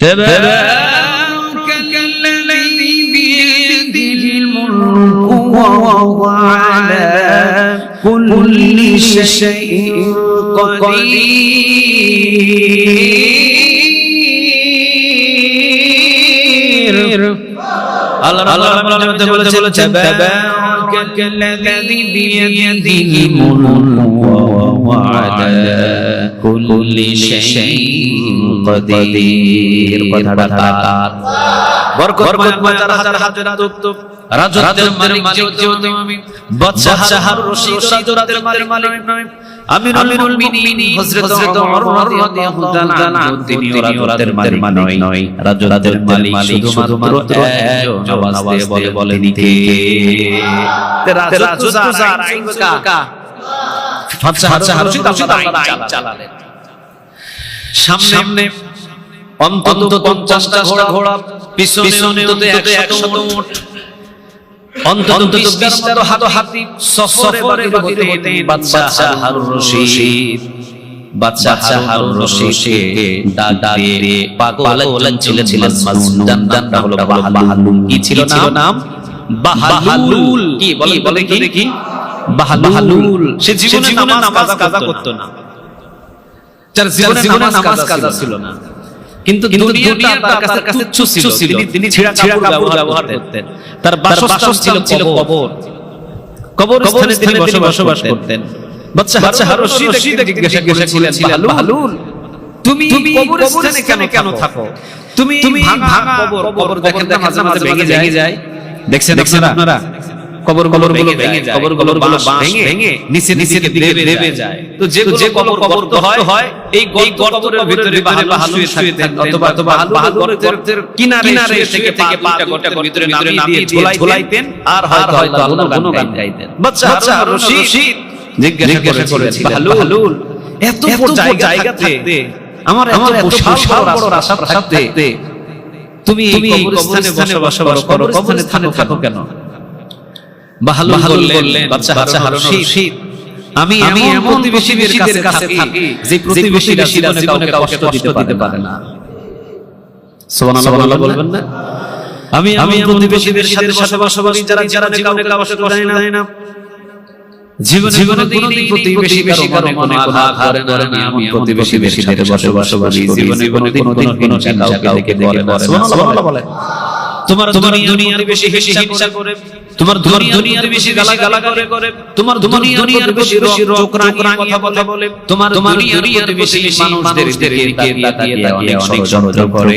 তাবারাকাল্লাযী বিয়াদিহিল মুলকু ওয়া হুয়া আলা কুল্লি শাইইন কাদির। আল্লাহ রাব্বুল আলামিন বলেছেন তাবারাকাল্লাযী বিয়াদিহিল মুলকু ওয়া হুয়া আলা কুল্লি শাইইন কাদির। কথাটা তার বরকতময় হাজার হাজার তুব রাজত্বের মালিক যেহেতু আমি, বাদশাহ হারুন রশিদ রাজত্বের মালিক নয়, আমিরুল মুমিনিন হযরত ওমর রাদিয়াল্লাহু তাআলা তিনি রাজত্বের মালিক নয়, রাজত্বের মালিক শুধুমাত্র একজন আওয়াজ দিয়ে বলে নিতে রাজত্ব যার আইন কা বাদশাহ হারুন রশিদ আইন চালালেন। সামনে অন্তত 50টা ঘোড়া, পিছনে অন্তত 100 উট, অন্তত 20টা হাতি সফরে বাহির হতেন বাদশাহ হারুন রশিদ। বাদশাহ হারুন রশিদকে ডাক দিয়ে পাগল ছিলেন মাজনুন, নামটা হলো বাহালুল। কি ছিল নাম? বাহালুল। কি বলে কি বাহালুল। সে জীবনে নামাজ কাজা করত না, যার জীবনে নামাজ কাজা ছিল না, কিন্তু দুনিয়াটা তার কাছে তুচ্ছ ছিল। তিনি ছিঁড়া কাপড় ব্যবহার করতেন। তার বাসস্থান ছিল কবরস্থানে তিনি বসবাস করতেন। বাদশাহ হারুন রশিদ জিজ্ঞাসা করেছিলেন, বাহালুল তুমি কবরস্থানে কেন থাকো? তুমি ভাঙা কবর দেখেন মাঝে মাঝে ভেঙে যায়, দেখছেন আপনারা? কবরগুলো ভেঙে যায়, কবরগুলোর বাঁশ ভেঙে নিচে দেবে যায়। তো যেগুলো কবর হয় এই গর্তের ভিতরে বাহালুল শুয়ে থাকতেন, অথবা বাহালুলের কিনারে থেকে পাটা গর্তের ভিতরে নামিয়ে দিয়ে ঝোলাইতেন আর হয়তো আল্লাহর গুণগান গাইতেন। বাদশাহ হারুন রশিদ জিজ্ঞাসা করেছিলেন, বাহালুল এত বড় জায়গা থাকতে, আমার এত বড় আশা থাকতে তুমি কবরস্থানে বসবাস করো, কবরস্থানে থাকো কেন? বাহালুল বললেন, বাদশাহ হারুন রশিদ আমি এমন প্রতিবেশীদের কাছে থাকি যে প্রতিবেশীরা জীবনে কাউকে কষ্ট দিতে পারে না। সুবহানাল্লাহ বলবেন না? আমি এমন প্রতিবেশীদের সাথে বসবাস করি যারা জীবনে কাউকে কষ্ট দেয় না, জীবনে কোনোদিন প্রতিবেশী কারো মনে আঘাত করে না। আমি এমন প্রতিবেশীদের সাথে বসবাস করি জীবনে কোনোদিন কোনো কাউকে বলে না। সুবহানাল্লাহ বলে। তোমার দুনিয়ার বেশি হিংসা করে, তোমার দুনিয়ার বেশি গালাগাল করে, তোমার দুনিয়ার বেশি চোখ রাঙিয়ে কথা বলে, তোমার দুনিয়ার বেশি মানুষদের দিকে তাকিয়ে অনেক ষড়যন্ত্র করে।